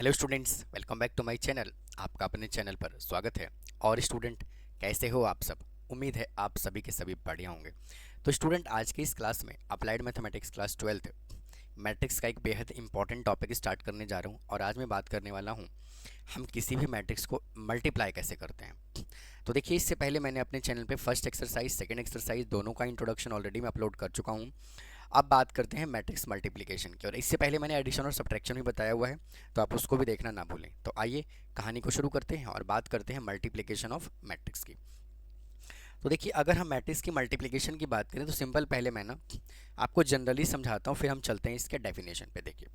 Hello students, welcome back to my channel. आपका अपने channel पर स्वागत है। और स्टूडेंट, कैसे हो आप सब? उम्मीद है आप सभी के सभी बढ़िया होंगे। तो स्टूडेंट, आज की इस क्लास में applied mathematics class 12th matrix का एक बेहद इंपॉर्टेंट टॉपिक स्टार्ट करने जा रहा हूँ। और आज मैं बात करने वाला हूँ हम किसी भी मैट्रिक्स को मल्टीप्लाई कैसे करते हैं। तो देखिए, इससे पहले मैंने अपने चैनल पे फर्स्ट एक्सरसाइज सेकंड एक्सरसाइज दोनों का इंट्रोडक्शन ऑलरेडी मैं अपलोड कर चुका हूँ। अब बात करते हैं मैट्रिक्स मल्टीप्लिकेशन की, और इससे पहले मैंने एडिशन और सब्ट्रैक्शन भी बताया हुआ है, तो आप उसको भी देखना ना भूलें। तो आइए कहानी को शुरू करते हैं और बात करते हैं मल्टीप्लिकेशन ऑफ मैट्रिक्स की। तो देखिए, अगर हम मैट्रिक्स की मल्टीप्लिकेशन की बात करें तो सिंपल पहले मैं ना आपको जनरली समझाता हूँ, फिर हम चलते हैं इसके डेफिनेशन पे। देखिए,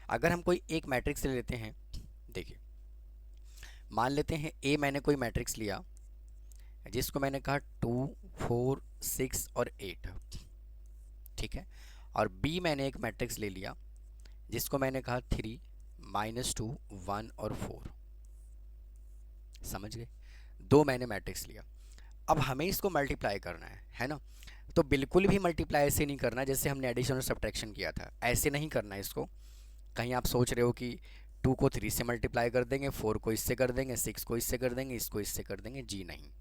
अगर हम कोई एक मैट्रिक्स ले लेते हैं, देखिए मान लेते हैं ए, मैंने कोई मैट्रिक्स लिया जिसको मैंने कहा 2, 4, 6 और 8, ठीक है। और बी मैंने एक मैट्रिक्स ले लिया जिसको मैंने कहा 3, -2, 1 और 4। समझ गए? दो मैंने मैट्रिक्स लिया। अब हमें इसको मल्टीप्लाई करना है ना। तो बिल्कुल भी मल्टीप्लाई ऐसे नहीं करना जैसे हमने एडिशन और सब्ट्रैक्शन किया था, ऐसे नहीं करना है इसको। कहीं आप सोच रहे हो कि 2 को 3 से मल्टीप्लाई कर देंगे, 4 को इससे कर देंगे, 6 को इससे कर देंगे, इसको इससे कर देंगे, जी नहीं।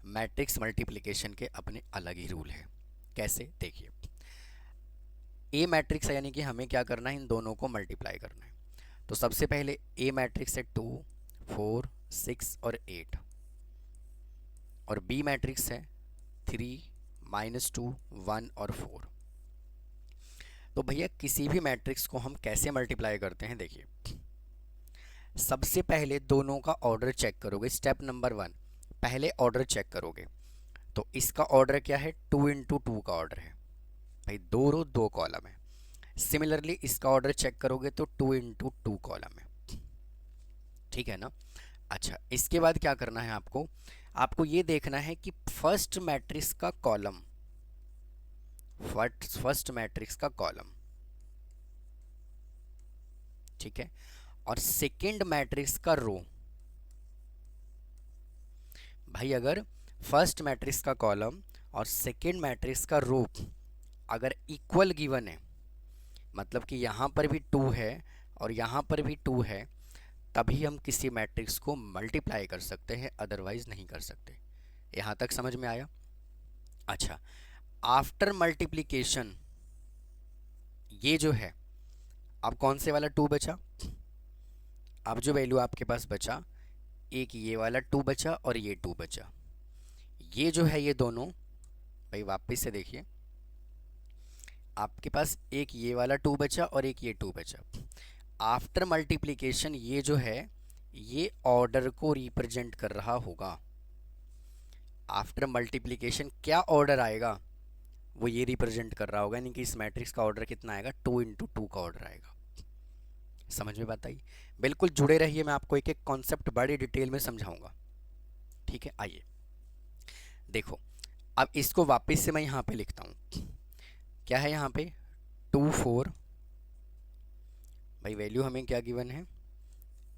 मैट्रिक्स मल्टीप्लिकेशन के अपने अलग ही रूल है। कैसे? देखिए, ए मैट्रिक्स है, यानी कि हमें क्या करना है, इन दोनों को मल्टीप्लाई करना है। तो सबसे पहले ए मैट्रिक्स है 2, 4, 6 और 8, और बी मैट्रिक्स है 3, -2, 1 और 4। तो भैया, किसी भी मैट्रिक्स को हम कैसे मल्टीप्लाई करते हैं? देखिए, सबसे पहले दोनों का ऑर्डर चेक करोगे। स्टेप नंबर 1, पहले ऑर्डर चेक करोगे। तो इसका ऑर्डर क्या है? 2 इंटू 2 का ऑर्डर है भाई, 2 रो 2 कॉलम है। सिमिलरली इसका ऑर्डर चेक करोगे तो 2 इंटू 2 कॉलम है, ठीक है ना। अच्छा, इसके बाद क्या करना है आपको? आपको ये देखना है कि फर्स्ट मैट्रिक्स का कॉलम, फर्स्ट मैट्रिक्स का कॉलम, ठीक है, और सेकंड मैट्रिक्स का रो। भाई, अगर फर्स्ट मैट्रिक्स का कॉलम और सेकंड मैट्रिक्स का रो अगर इक्वल गिवन है, मतलब कि यहाँ पर भी 2 है और यहाँ पर भी 2 है, तभी हम किसी मैट्रिक्स को मल्टीप्लाई कर सकते हैं, अदरवाइज नहीं कर सकते। यहाँ तक समझ में आया? अच्छा, आफ्टर मल्टीप्लिकेशन ये जो है, अब कौन से वाला 2 बचा? अब जो वैल्यू आपके पास बचा, एक ये वाला 2 बचा और ये 2 बचा। ये जो है, ये दोनों भाई वापस से देखिए, आपके पास एक ये वाला 2 बचा और एक ये 2 बचा। आफ्टर मल्टीप्लिकेशन ये जो है, ये ऑर्डर को रिप्रेजेंट कर रहा होगा। आफ्टर मल्टीप्लिकेशन क्या ऑर्डर आएगा, वो ये रिप्रेजेंट कर रहा होगा, यानी कि इस मैट्रिक्स का ऑर्डर कितना आएगा? 2 इंटू 2 का ऑर्डर आएगा। समझ में बात आई? बिल्कुल जुड़े रहिए, मैं आपको एक एक कॉन्सेप्ट बड़ी डिटेल में समझाऊंगा, ठीक है। आइए देखो, अब इसको वापस से मैं यहाँ पे लिखता हूँ। क्या है यहाँ पे? 2, 4, भाई वैल्यू हमें क्या गिवन है?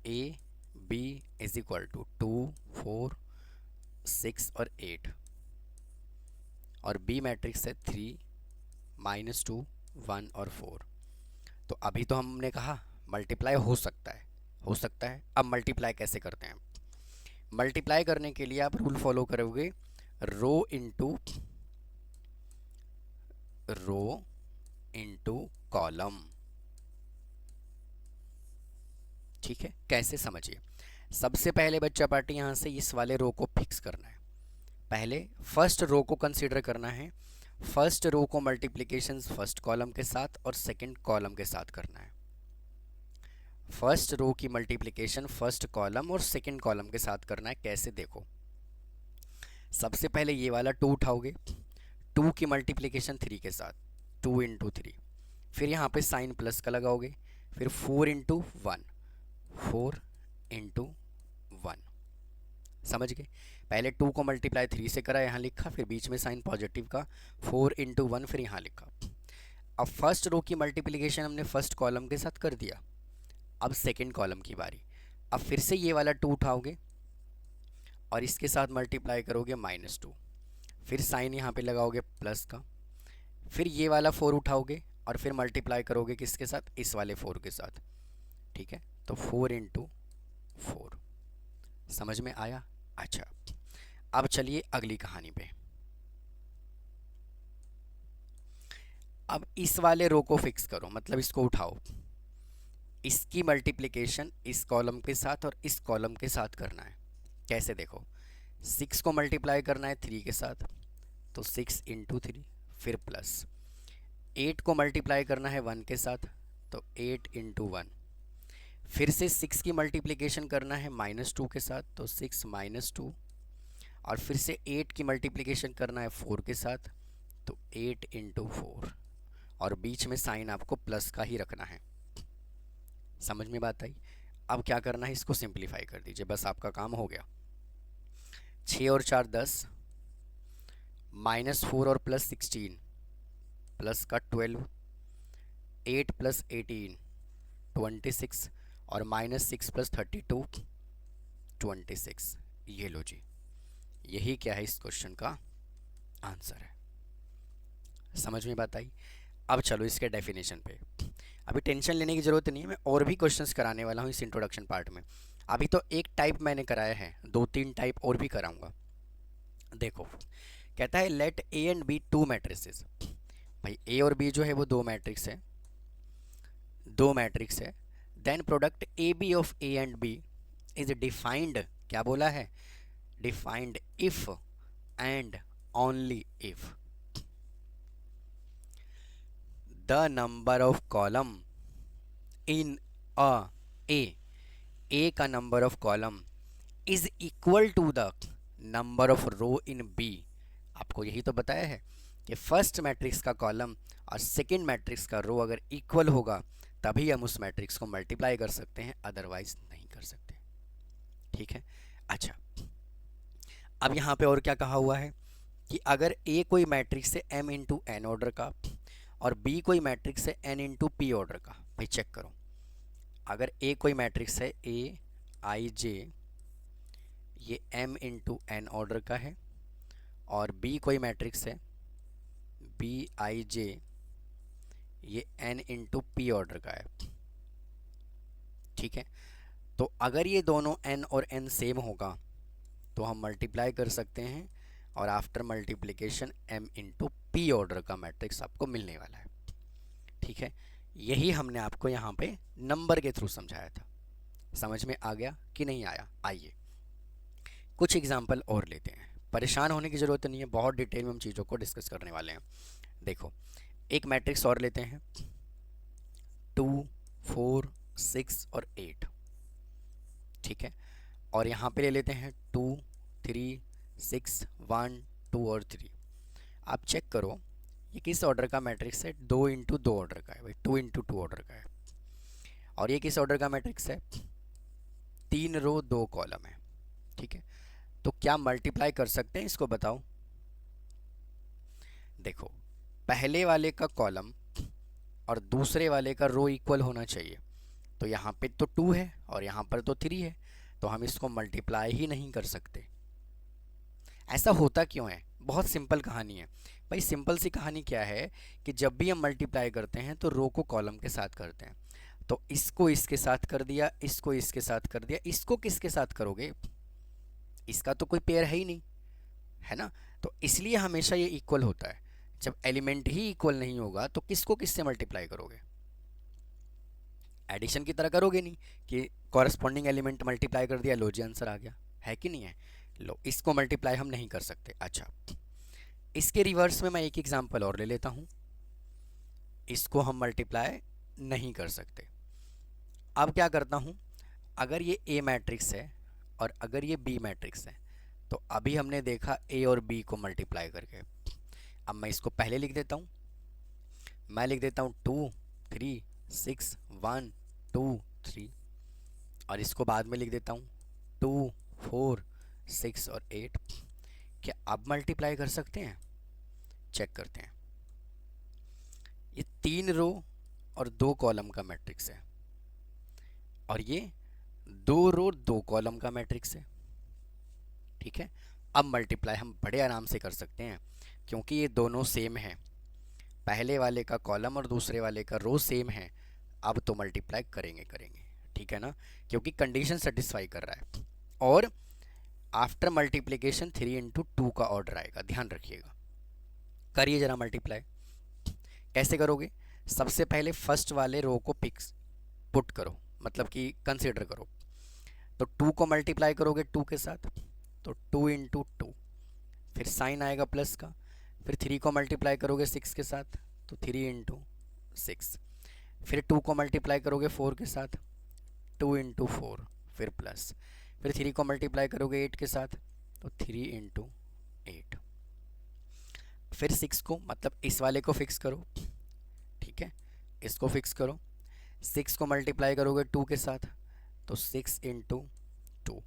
A B is equal to 2, 4, 6 और 8, और बी मैट्रिक्स है 3, -2, 1 और 4। तो अभी तो हमने कहा मल्टीप्लाई हो सकता है, हो सकता है। अब मल्टीप्लाई कैसे करते हैं? मल्टीप्लाई करने के लिए आप रूल फॉलो करोगे, रो इंटू कॉलम, ठीक है। कैसे? समझिए, सबसे पहले बच्चा पार्टी यहाँ से इस वाले रो को फिक्स करना है। पहले फर्स्ट रो को कंसीडर करना है। फर्स्ट रो को मल्टीप्लिकेशन फर्स्ट कॉलम के साथ और सेकंड कॉलम के साथ करना है। फर्स्ट रो की मल्टीप्लिकेशन फर्स्ट कॉलम और सेकंड कॉलम के साथ करना है। कैसे? देखो, सबसे पहले ये वाला 2 उठाओगे, 2 की मल्टीप्लिकेशन 3 के साथ, 2 इंटू 3, फिर यहाँ पे साइन प्लस का लगाओगे, फिर 4 इंटू 1, 4 इंटू 1। समझ गए? पहले 2 को मल्टीप्लाई 3 से करा, यहाँ लिखा, फिर बीच में साइन पॉजिटिव का, 4 इंटू 1, फिर यहाँ लिखा। अब फर्स्ट रो की मल्टीप्लिकेशन हमने फर्स्ट कॉलम के साथ कर दिया। अब सेकंड कॉलम की बारी। अब फिर से ये वाला 2 उठाओगे और इसके साथ मल्टीप्लाई करोगे -2, फिर साइन यहाँ पे लगाओगे प्लस का, फिर ये वाला 4 उठाओगे और फिर मल्टीप्लाई करोगे किसके साथ? इस वाले 4 के साथ, ठीक तो 4 इंटू 4। समझ में आया? अच्छा, अब चलिए अगली कहानी पे। अब इस वाले रो को फिक्स करो, मतलब इसको उठाओ, इसकी मल्टीप्लिकेशन इस कॉलम के साथ और इस कॉलम के साथ करना है। कैसे देखो, 6 को मल्टीप्लाई करना है 3 के साथ, तो 6 इंटू 3, फिर प्लस 8 को मल्टीप्लाई करना है 1 के साथ, तो 8 इंटू 1, फिर से 6 की मल्टीप्लिकेशन करना है -2 के साथ, तो 6 -2, और फिर से 8 की मल्टीप्लिकेशन करना है 4 के साथ, तो 8 इंटू 4, और बीच में साइन आपको प्लस का ही रखना है। समझ में बात आई? अब क्या करना है, इसको सिंप्लीफाई कर दीजिए, बस आपका काम हो गया। 6 और 4 10, -4 और प्लस 16, प्लस का 12, 8 प्लस 18 26, और -6 प्लस 32 26। ये लो जी, यही क्या है इस क्वेश्चन का आंसर है। समझ में बात आई? अब चलो इसके डेफिनेशन पे। अभी टेंशन लेने की ज़रूरत नहीं है, मैं और भी क्वेश्चंस कराने वाला हूँ इस इंट्रोडक्शन पार्ट में। अभी तो एक टाइप मैंने कराया है, 2-3 टाइप और भी कराऊंगा। देखो, कहता है let A and B 2 matrices. भाई ए और बी जो है वो 2 मैट्रिक्स है, 2 मैट्रिक्स है। Then product A B of A and B is defined, क्या बोला है, defined if and only if the number of column in a का number of column is equal to the number of row in b। आपको यही तो बताया है कि फर्स्ट मैट्रिक्स का कॉलम और सेकंड मैट्रिक्स का रो अगर इक्वल होगा तभी हम उस मैट्रिक्स को मल्टीप्लाई कर सकते हैं, अदरवाइज नहीं कर सकते। ठीक है? अच्छा, अब यहाँ पे और क्या कहा हुआ है कि अगर ए कोई मैट्रिक्स है m इंटू एन ऑर्डर का और बी कोई मैट्रिक्स है n इंटू पी ऑर्डर का। भाई चेक करो, अगर ए कोई मैट्रिक्स है ए आई जे, ये m इंटू एन ऑर्डर का है, और बी कोई मैट्रिक्स है बी आई जे, ये n इंटू पी ऑर्डर का है। ठीक है? तो अगर ये दोनों n और n सेम होगा तो हम मल्टीप्लाई कर सकते हैं, और after multiplication m into P order का मैट्रिक्स आपको मिलने वाला है। ठीक है? यही हमने आपको यहाँ पे नंबर के थ्रू समझाया था। समझ में आ गया कि नहीं आया? आइए कुछ एग्जाम्पल और लेते हैं, परेशान होने की ज़रूरत नहीं है, बहुत डिटेल में हम चीज़ों को डिस्कस करने वाले हैं। देखो, एक मैट्रिक्स और लेते हैं, 2 4 6 और 8। ठीक है? और यहाँ पे ले लेते हैं 2 3 6 1 2 और 3। आप चेक करो ये किस ऑर्डर का मैट्रिक्स है, 2 इंटू 2 ऑर्डर का है। भाई 2 इंटू 2 ऑर्डर का है। और ये किस ऑर्डर का मैट्रिक्स है, 3 रो 2 कॉलम है। ठीक है? तो क्या मल्टीप्लाई कर सकते हैं इसको, बताओ। देखो, पहले वाले का कॉलम और दूसरे वाले का रो इक्वल होना चाहिए, तो यहाँ पे तो 2 है और यहाँ पर तो 3 है, तो हम इसको मल्टीप्लाई ही नहीं कर सकते। ऐसा होता क्यों है? बहुत सिंपल कहानी है भाई। सिंपल सी कहानी क्या है कि जब भी हम मल्टीप्लाई करते हैं तो रो को कॉलम के साथ करते हैं। तो इसको इसके साथ कर दिया, इसको इसके साथ कर दिया, इसको किसके साथ करोगे, इसका तो कोई पेयर है ही नहीं, है ना? तो इसलिए हमेशा ये इक्वल होता है। जब एलिमेंट ही इक्वल नहीं होगा तो किसको किससे मल्टीप्लाई करोगे? एडिशन की तरह करोगे नहीं कि कॉरस्पॉन्डिंग एलिमेंट मल्टीप्लाई कर दिया, लो जी आंसर आ गया, है कि नहीं है? लो, इसको मल्टीप्लाई हम नहीं कर सकते। अच्छा, इसके रिवर्स में मैं एक एग्जांपल और ले लेता हूँ, इसको हम मल्टीप्लाई नहीं कर सकते। अब क्या करता हूँ, अगर ये ए मैट्रिक्स है और अगर ये बी मैट्रिक्स है, तो अभी हमने देखा ए और बी को मल्टीप्लाई करके। अब मैं इसको पहले लिख देता हूँ, मैं लिख देता हूँ 2 3 6 1 2 3, और इसको बाद में लिख देता हूँ 2 4 6 और 8। क्या अब मल्टीप्लाई कर सकते हैं? चेक करते हैं। ये 3 रो और 2 कॉलम का मैट्रिक्स है, और ये 2 रो 2 कॉलम का मैट्रिक्स है। ठीक है? अब मल्टीप्लाई हम बड़े आराम से कर सकते हैं, क्योंकि ये दोनों सेम हैं। पहले वाले का कॉलम और दूसरे वाले का रो सेम है, अब तो मल्टीप्लाई करेंगे। ठीक है ना, क्योंकि कंडीशन सेटिस्फाई कर रहा है। और आफ्टर मल्टीप्लिकेशन 3 इंटू 2 का ऑर्डर आएगा, ध्यान रखिएगा। करिए जरा मल्टीप्लाई। कैसे करोगे? सबसे पहले फर्स्ट वाले रो को पिक्स पुट करो, मतलब कि कंसिडर करो। तो 2 को मल्टीप्लाई करोगे 2 के साथ, तो 2 इंटू 2, फिर साइन आएगा प्लस का। फिर 3 को मल्टीप्लाई करोगे 6 के साथ, तो 3 इंटू 6। फिर 2 को मल्टीप्लाई करोगे 4 के साथ, 2 इंटू 4, फिर प्लस। फिर 3 को मल्टीप्लाई करोगे 8 के साथ, तो 3 इंटू 8। फिर 6 को, मतलब इस वाले को फिक्स करो, ठीक है, इसको फिक्स करो। 6 को मल्टीप्लाई करोगे 2 के साथ, तो 6 इंटू 2।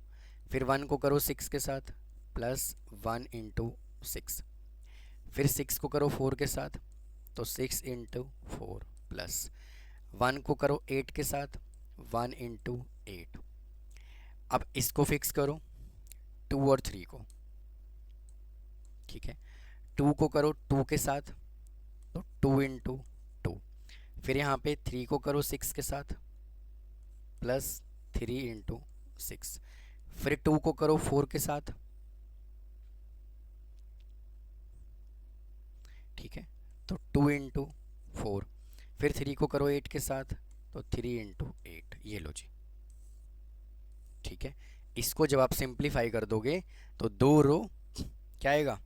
फिर 1 को करो 6 के साथ, प्लस 1 इंटू 6। फिर 6 को करो 4 के साथ, तो 6 इंटू 4, प्लस 1 को करो 8 के साथ, 1 इंटू 8। अब इसको फिक्स करो 2 और 3 को, ठीक है। 2 को करो 2 के साथ, तो 2 इंटू 2। फिर यहाँ पे 3 को करो 6 के साथ, प्लस 3 इंटू 6। फिर 2 को करो 4 के साथ, ठीक है, तो 2 इंटू 4। फिर 3 को करो 8 के साथ, तो 3 इंटू 8। ये लो जी, ठीक है। इसको जब आप सिंप्लीफाई कर दोगे तो 2 रो क्या आएगा,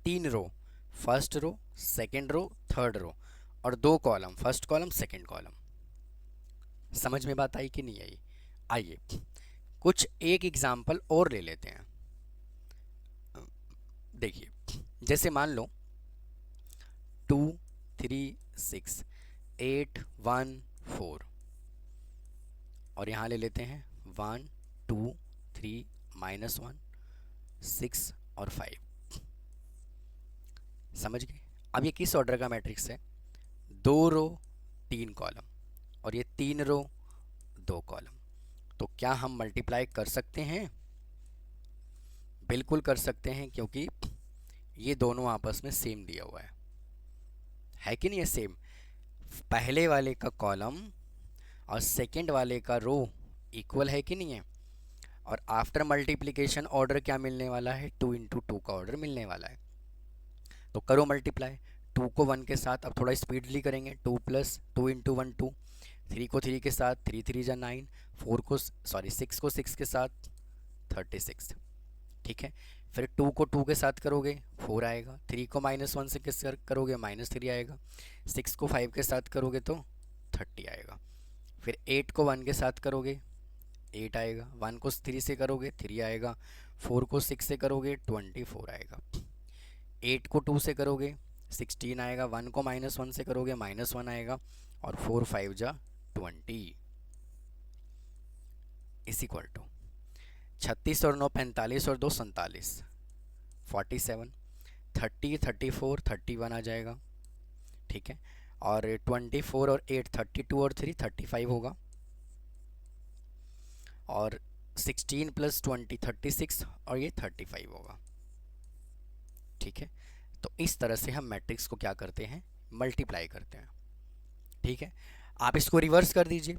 3 row, first row, second row, third row, और 2 column, first column second column. समझ में बात आई कि नहीं आई? आइए कुछ एक एग्जाम्पल और ले लेते हैं। देखिए, जैसे मान लो 2 3 6 8 1 4, और यहाँ ले लेते हैं 1 2 3 -1 6 और 5। समझ गए? अब ये किस ऑर्डर का मैट्रिक्स है? 2 रो 3 कॉलम, और ये 3 रो 2 कॉलम। तो क्या हम मल्टीप्लाई कर सकते हैं? बिल्कुल कर सकते हैं, क्योंकि ये दोनों आपस में सेम दिया हुआ है कि नहीं है? सेम। पहले वाले का कॉलम और सेकंड वाले का रो इक्वल है कि नहीं है? और आफ्टर मल्टीप्लिकेशन ऑर्डर क्या मिलने वाला है? 2 इंटू 2 का ऑर्डर मिलने वाला है। तो करो मल्टीप्लाई। 2 को 1 के साथ, अब थोड़ा स्पीडली करेंगे, 2 प्लस 2 इंटू 1 2। 3 को 3 के साथ, 3 3 जा 9। 6 को 6 के साथ 36, ठीक है। फिर 2 को 2 के साथ करोगे 4 आएगा। 3 को -1 से किस करोगे, -3 आएगा। 6 को 5 के साथ करोगे तो 30 आएगा। फिर 8 को 1 के साथ करोगे 8 आएगा। 1 को 3 से करोगे 3 आएगा। 4 को 6 से करोगे 24 आएगा। 8 को 2 से करोगे 16 आएगा। 1 को -1 से करोगे -1 आएगा। और 4 5 जा 20 इज इक्वल टू 36 और 9 45 और 2 47, 47। 30 34 31 आ जाएगा, ठीक है। और 24 और 8 32 और 3 35 होगा। और 16 प्लस 20 36, और ये 35 होगा, ठीक है। तो इस तरह से हम मैट्रिक्स को क्या करते हैं, मल्टीप्लाई करते हैं, ठीक है। आप इसको रिवर्स कर दीजिए।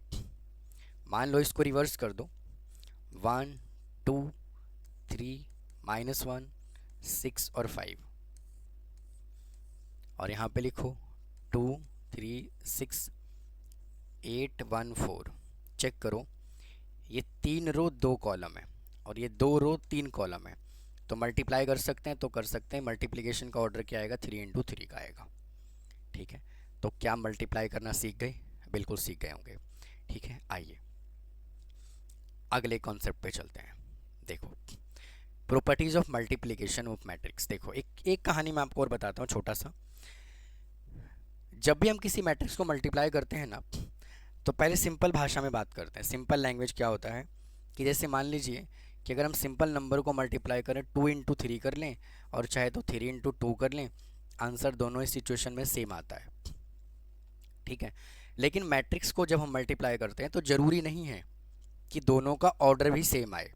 मान लो इसको रिवर्स कर दो, 1 2 3 -1 6 और 5, और यहाँ पे लिखो 2 3 6 8 1 4। चेक करो, ये 3 रो 2 कॉलम है, और ये 2 रो 3 कॉलम है। तो मल्टीप्लाई कर सकते हैं, तो कर सकते हैं। मल्टीप्लिकेशन का ऑर्डर क्या आएगा, 3 इंटू 3 का आएगा, ठीक है। तो क्या मल्टीप्लाई करना सीख गए? बिल्कुल सीख गए होंगे, ठीक है। आइए अगले कॉन्सेप्ट पे चलते हैं। देखो, properties of multiplication of matrix. देखो, एक कहानी मैं आपको और बताता हूँ, छोटा सा। जब भी हम किसी मैट्रिक्स को मल्टीप्लाई करते हैं ना, तो पहले सिंपल भाषा में बात करते हैं। सिंपल लैंग्वेज क्या होता है कि जैसे मान लीजिए कि अगर हम सिंपल नंबर को मल्टीप्लाई करें, 2 इंटू 3 कर लें, और चाहे तो 3 इंटू 2 कर लें, आंसर दोनों ही सिचुएशन में सेम आता है, ठीक है। लेकिन मैट्रिक्स को जब हम मल्टीप्लाई करते हैं तो ज़रूरी नहीं है कि दोनों का ऑर्डर भी सेम आए,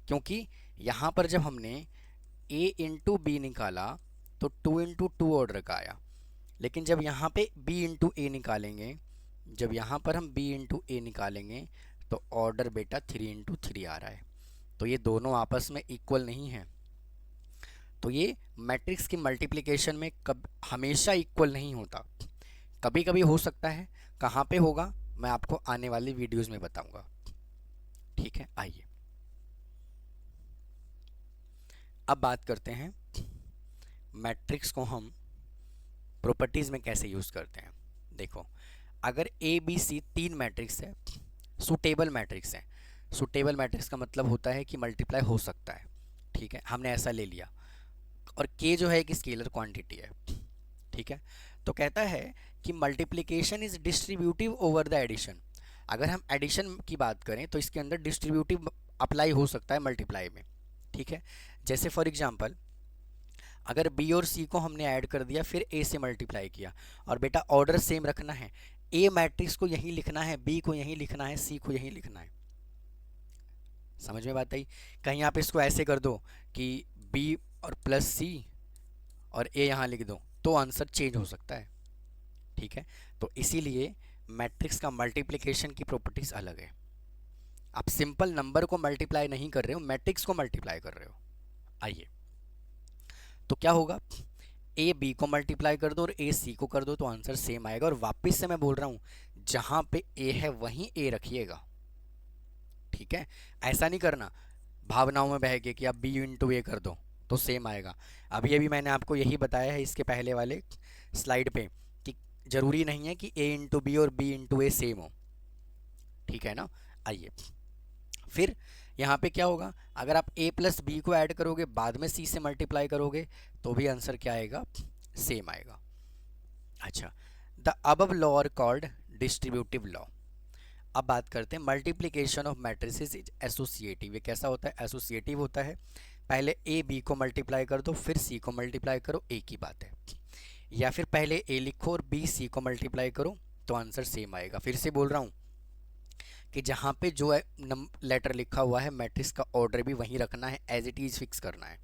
क्योंकि यहाँ पर जब हमने a इंटू बी निकाला तो 2 इंटू 2 ऑर्डर का आया। लेकिन जब यहाँ पे b इंटू ए निकालेंगे जब यहाँ पर हम b इंटू ए निकालेंगे तो ऑर्डर बेटा 3 इंटू 3 आ रहा है, तो ये दोनों आपस में इक्वल नहीं है। तो ये मैट्रिक्स की मल्टीप्लिकेशन में हमेशा इक्वल नहीं होता, कभी कभी हो सकता है। कहाँ पे होगा मैं आपको आने वाली वीडियोस में बताऊंगा, ठीक है। आइए अब बात करते हैं मैट्रिक्स को हम प्रॉपर्टीज में कैसे यूज करते हैं। देखो, अगर ए बी सी 3 मैट्रिक्स है, सुटेबल मैट्रिक्स है। सुटेबल मैट्रिक्स का मतलब होता है कि मल्टीप्लाई हो सकता है, ठीक है, हमने ऐसा ले लिया। और के जो है एक स्केलर क्वांटिटी है, ठीक है। तो कहता है कि multiplication is distributive over the addition. अगर हम एडिशन की बात करें तो इसके अंदर डिस्ट्रीब्यूटिव अप्लाई हो सकता है मल्टीप्लाई में, ठीक है। जैसे फॉर एग्जांपल, अगर बी और सी को हमने ऐड कर दिया फिर ए से मल्टीप्लाई किया, और बेटा ऑर्डर सेम रखना है, ए मैट्रिक्स को यहीं लिखना है, बी को यहीं लिखना है, सी को यहीं लिखना है। समझ में बात आई? कहीं आप इसको ऐसे कर दो कि बी और प्लस सी और ए यहाँ लिख दो तो आंसर चेंज हो सकता है, ठीक है। तो इसीलिए मैट्रिक्स का मल्टीप्लिकेशन की प्रॉपर्टीज अलग है। आप सिंपल नंबर को मल्टीप्लाई नहीं कर रहे हो, मैट्रिक्स को मल्टीप्लाई कर रहे हो। आइए, तो क्या होगा, ए बी को मल्टीप्लाई कर दो और ए सी को कर दो तो आंसर सेम आएगा। और वापस से मैं बोल रहा हूँ, जहाँ पे ए है वहीं ए रखिएगा, ठीक है। ऐसा नहीं करना भावनाओं में बह के कि आप बी इंटू ए कर दो तो सेम आएगा। अभी अभी मैंने आपको यही बताया है इसके पहले वाले स्लाइड पे कि ज़रूरी नहीं है कि ए इंटू बी और बी इंटू ए सेम हो, ठीक है ना। आइए, फिर यहाँ पे क्या होगा, अगर आप a प्लस बी को ऐड करोगे बाद में c से मल्टीप्लाई करोगे तो भी आंसर क्या आएगा, सेम आएगा। अच्छा, the above law are called distributive law. अब बात करते हैं multiplication of matrices is associative. ये कैसा होता है, एसोसिएटिव होता है। पहले ए बी को मल्टीप्लाई कर दो फिर सी को मल्टीप्लाई करो, एक ही बात है। या फिर पहले ए लिखो और बी सी को मल्टीप्लाई करो तो आंसर सेम आएगा। फिर से बोल रहा हूँ कि जहाँ पे जो है लेटर लिखा हुआ है मैट्रिक्स का ऑर्डर भी वहीं रखना है, एज इट इज़ फिक्स करना है,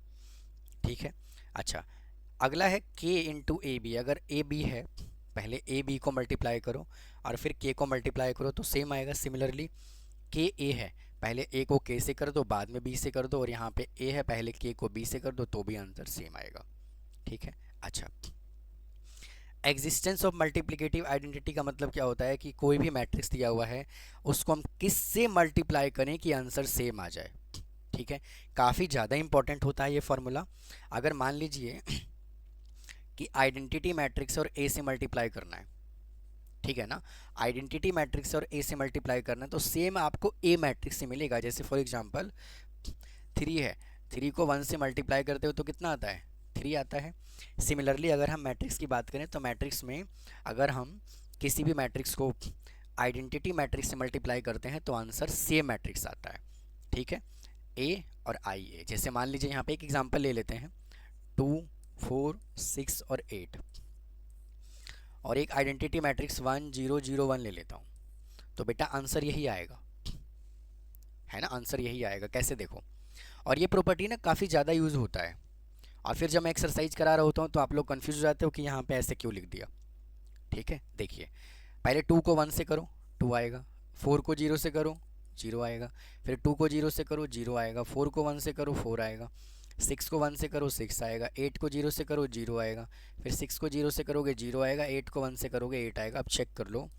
ठीक है। अच्छा, अगला है के इंटू ए बी। अगर ए बी है पहले ए बी को मल्टीप्लाई करो और फिर के को मल्टीप्लाई करो तो सेम आएगा। सिमिलरली के ए है, पहले ए को के से कर दो बाद में बी से कर दो, और यहाँ पे ए है पहले के को बी से कर दो तो भी आंसर सेम आएगा, ठीक है। अच्छा, एग्जिस्टेंस ऑफ मल्टीप्लिकेटिव आइडेंटिटी का मतलब क्या होता है कि कोई भी मैट्रिक्स दिया हुआ है उसको हम किससे मल्टीप्लाई करें कि आंसर सेम आ जाए, ठीक है। काफ़ी ज़्यादा इंपॉर्टेंट होता है ये फॉर्मूला। अगर मान लीजिए कि आइडेंटिटी मैट्रिक्स और ए से मल्टीप्लाई करना है, ठीक है ना, आइडेंटिटी मैट्रिक्स और ए से मल्टीप्लाई करना है तो सेम आपको ए मैट्रिक्स से मिलेगा। जैसे फॉर एग्जांपल 3 है, 3 को 1 से मल्टीप्लाई करते हो तो कितना आता है, 3 आता है। सिमिलरली अगर हम मैट्रिक्स की बात करें तो मैट्रिक्स में अगर हम किसी भी मैट्रिक्स को आइडेंटिटी मैट्रिक्स से मल्टीप्लाई करते हैं तो आंसर सेम मैट्रिक्स आता है, ठीक है, ए और आई ए। जैसे मान लीजिए यहाँ पे एक एग्जांपल ले लेते हैं, 2 4 6 और 8, और एक आइडेंटिटी मैट्रिक्स 1 0 0 1 ले लेता हूँ, तो बेटा आंसर यही आएगा, है ना, आंसर यही आएगा। कैसे, देखो, और ये प्रॉपर्टी ना काफ़ी ज़्यादा यूज़ होता है, और फिर जब मैं एक्सरसाइज करा रहा होता हूँ तो आप लोग कंफ्यूज हो जाते हो कि यहाँ पे ऐसे क्यों लिख दिया, ठीक है। देखिए, पहले 2 को 1 से करो 2 आएगा, 4 को 0 से करो 0 आएगा, फिर 2 को 0 से करो 0 आएगा, 4 को 1 से करो 4 आएगा, 6 को 1 से करो 6 आएगा, 8 को 0 से करो 0 आएगा, फिर 6 को 0 से करोगे 0 आएगा, 8 को 1 से करोगे 8 आएगा। अब चेक कर लो,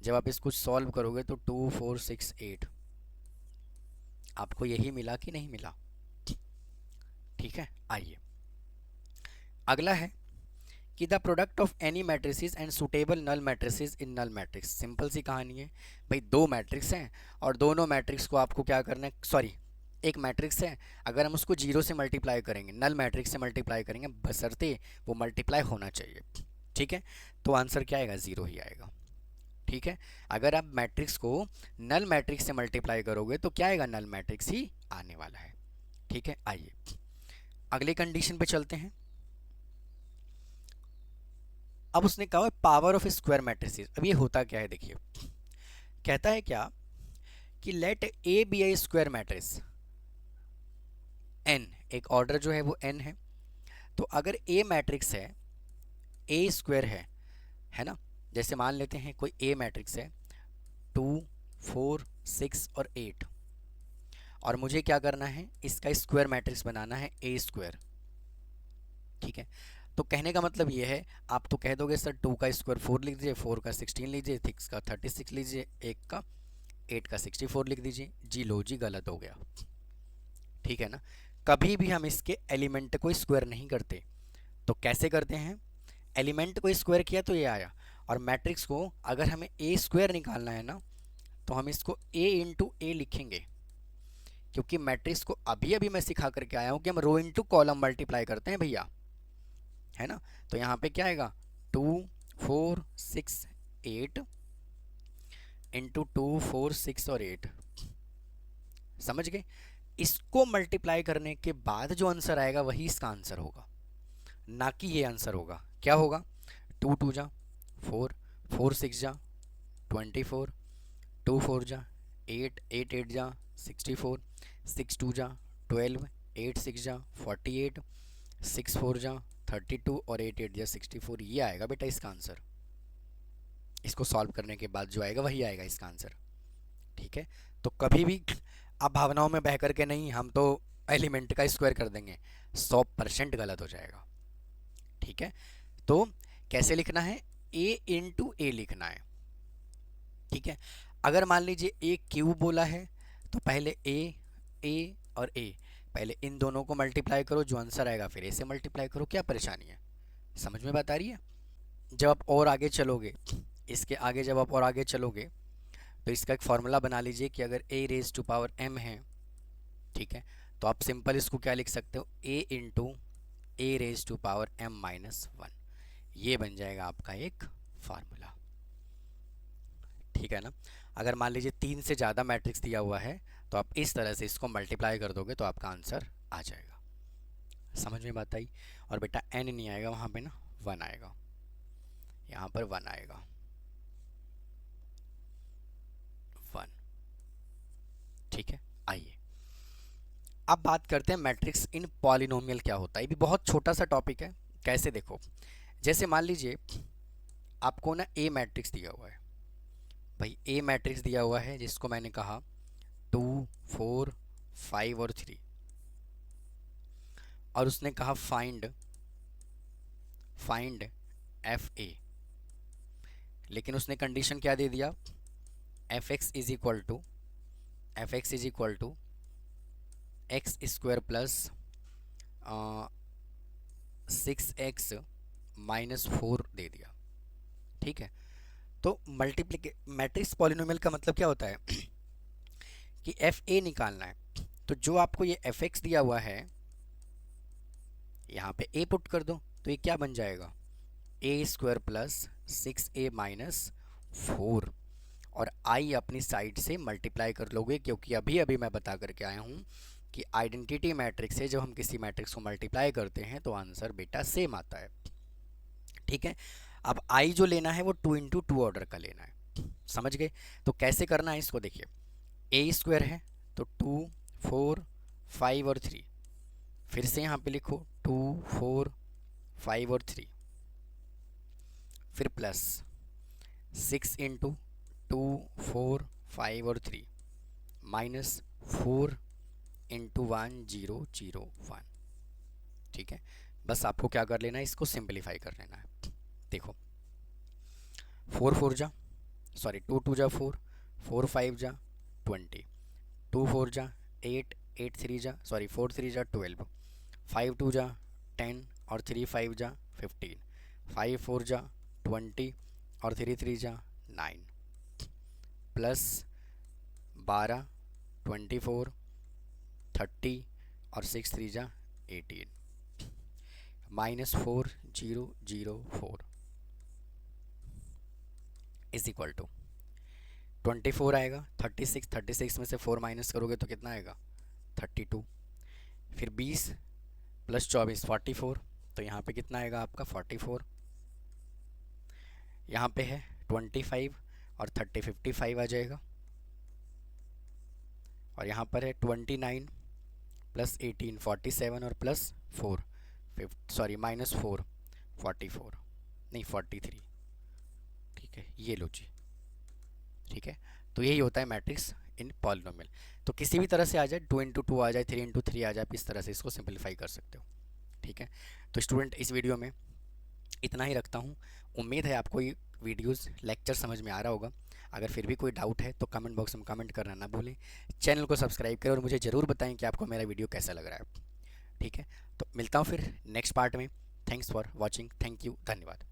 जब आप इसको सॉल्व करोगे तो 2 4 6 8 आपको यही मिला कि नहीं मिला, ठीक है। आइए, अगला है कि the product of any matrices and suitable null matrices in null matrix. Simple सी कहानी है भाई, दो मैट्रिक्स हैं और दोनों मैट्रिक्स को आपको क्या करना है, सॉरी एक मैट्रिक्स है, अगर हम उसको 0 से मल्टीप्लाई करेंगे, नल मैट्रिक्स से मल्टीप्लाई करेंगे, बशर्ते वो मल्टीप्लाई होना चाहिए, ठीक है, तो आंसर क्या आएगा, 0 ही आएगा, ठीक है। अगर आप मैट्रिक्स को नल मैट्रिक्स से मल्टीप्लाई करोगे तो क्या आएगा, नल मैट्रिक्स ही आने वाला है, ठीक है। आइए अगले कंडीशन पे चलते हैं। अब उसने कहा पावर ऑफ स्क्वायर मैट्रिसेस। अब ये होता क्या है, देखिए, कहता है क्या कि let A be a square matrix n, एक ऑर्डर जो है वो एन है, तो अगर ए मैट्रिक्स है, ए स्क्वायर है ना, जैसे मान लेते हैं कोई ए मैट्रिक्स है 2 4 6 और 8, और मुझे क्या करना है, इसका स्क्वायर मैट्रिक्स बनाना है ए स्क्वायर। ठीक है, तो कहने का मतलब ये है, आप तो कह दोगे सर 2 का स्क्वायर 4 लिख दीजिए, 4 का 16 लीजिए, 6 का 36 लीजिए, 1 का 8 का 64 लिख दीजिए। जी लो जी, गलत हो गया। ठीक है ना, कभी भी हम इसके एलिमेंट को स्क्वायर नहीं करते। तो कैसे करते हैं, एलिमेंट को स्क्वायर किया तो ये आया, और मैट्रिक्स को अगर हमें ए स्क्वायर निकालना है ना, तो हम इसको ए इंटू ए लिखेंगे, क्योंकि मैट्रिक्स को अभी अभी मैं सिखा करके आया हूँ कि हम रो इंटू कॉलम मल्टीप्लाई करते हैं भैया, है ना। तो यहाँ पे क्या आएगा, 2 4 6 8 इंटू 2 4 6 और 8, समझ गए। इसको मल्टीप्लाई करने के बाद जो आंसर आएगा वही इसका आंसर होगा, ना कि ये आंसर होगा। क्या होगा, 2 2 जा 4, 4 6 जा 24, 2 4 जा 8, 8 8 जा 64, 6 2 जा 12, 8 6 जा 48, 6 4 जा 32 और 8 8 जा 64। ये आएगा बेटा इसका आंसर। इसको सॉल्व करने के बाद जो आएगा वही आएगा इसका आंसर। ठीक है, तो कभी भी आप भावनाओं में बह करके नहीं, हम तो एलिमेंट का स्क्वायर कर देंगे, 100% गलत हो जाएगा। ठीक है, तो कैसे लिखना है, ए इंटू ए लिखना है। ठीक है, अगर मान लीजिए ए क्यूब बोला है, तो पहले ए और ए, पहले इन दोनों को मल्टीप्लाई करो, जो आंसर आएगा फिर ए से मल्टीप्लाई करो। क्या परेशानी है, समझ में बात आ रही है। जब आप और आगे चलोगे, इसके आगे जब आप और आगे चलोगे, तो इसका एक फॉर्मूला बना लीजिए कि अगर ए रेज टू पावर m है, ठीक है, तो आप सिंपल इसको क्या लिख सकते हो, A into A raise to power m minus 1। ये बन जाएगा आपका एक फार्मूला। ठीक है ना, अगर मान लीजिए 3 से ज़्यादा मैट्रिक्स दिया हुआ है, तो आप इस तरह से इसको मल्टीप्लाई कर दोगे तो आपका आंसर आ जाएगा। समझ में बात आई। और बेटा n नहीं आएगा वहाँ पे ना, 1 आएगा, यहाँ पर 1 आएगा, 1। ठीक है, आइए अब बात करते हैं मैट्रिक्स इन पॉलिनोमियल क्या होता है। ये भी बहुत छोटा सा टॉपिक है। कैसे, देखो, जैसे मान लीजिए आपको ना ए मैट्रिक्स दिया हुआ है, भाई ए मैट्रिक्स दिया हुआ है जिसको मैंने कहा 2 4 5 और 3, और उसने कहा फाइंड एफ ए, लेकिन उसने कंडीशन क्या दे दिया, f x is equal to x square plus 6x minus 4 दे दिया। ठीक है, तो मैट्रिक्स पॉलिनोमियल का मतलब क्या होता है कि एफ ए निकालना है। तो जो आपको ये एफ एक्स दिया हुआ है, यहाँ पे ए पुट कर दो, तो ये क्या बन जाएगा, ए स्क्वायर प्लस 6a माइनस 4, और आई अपनी साइड से मल्टीप्लाई कर लोगे, क्योंकि अभी अभी मैं बता करके आया हूँ कि आइडेंटिटी मैट्रिक्स से जब हम किसी मैट्रिक्स को मल्टीप्लाई करते हैं तो आंसर बेटा सेम आता है। ठीक है, अब आई जो लेना है वो 2 इंटू 2 ऑर्डर का लेना है, समझ गए। तो कैसे करना है इसको, देखिए, ए स्क्वायर है तो 2 4 5 और 3, फिर से यहाँ पे लिखो 2 4 5 और 3, फिर प्लस 6 इंटू 2 4 5 और 3 माइनस 4 इंटू 1 0 0 1। ठीक है, बस आपको क्या कर लेना है, इसको सिंपलीफाई कर लेना है। देखो 4 4 जा, सॉरी 2 2 जा 4, 4 5 जा 20, 2 4 जा 8, 8 3 जा, सॉरी 4 3 जा 12, 5 2 जा 10 और 3 5 जा 15, 5 4 जा 20 और 3 3 जा 9, प्लस 12 24 30 और 6 3 जा 18, माइनस 4 0 0 4 इज इक्वल टू 24 आएगा, 36 में से 4 माइनस करोगे तो कितना आएगा, 32, फिर 20 प्लस 24 44, तो यहाँ पे कितना आएगा आपका 44, यहाँ पे है 25 और 30 55 आ जाएगा, और यहाँ पर है 29 प्लस 18 47 और प्लस 4 सॉरी माइनस 4 44, नहीं 43। ठीक है, ये लो जी। ठीक है, तो यही होता है मैट्रिक्स इन पॉलिनोमियल। तो किसी भी तरह से आ जाए, 2 × 2 आ जाए, 3 × 3 आ जाए, आप इस तरह से इसको सिंपलीफाई कर सकते हो। ठीक है, तो स्टूडेंट इस वीडियो में इतना ही रखता हूँ। उम्मीद है आपको ये वीडियोस लेक्चर समझ में आ रहा होगा। अगर फिर भी कोई डाउट है तो कमेंट बॉक्स में कमेंट करना ना भूलें। चैनल को सब्सक्राइब करें और मुझे ज़रूर बताएं कि आपको मेरा वीडियो कैसा लग रहा है। ठीक है, तो मिलता हूँ फिर नेक्स्ट पार्ट में। Thanks for watching, thank you, धन्यवाद।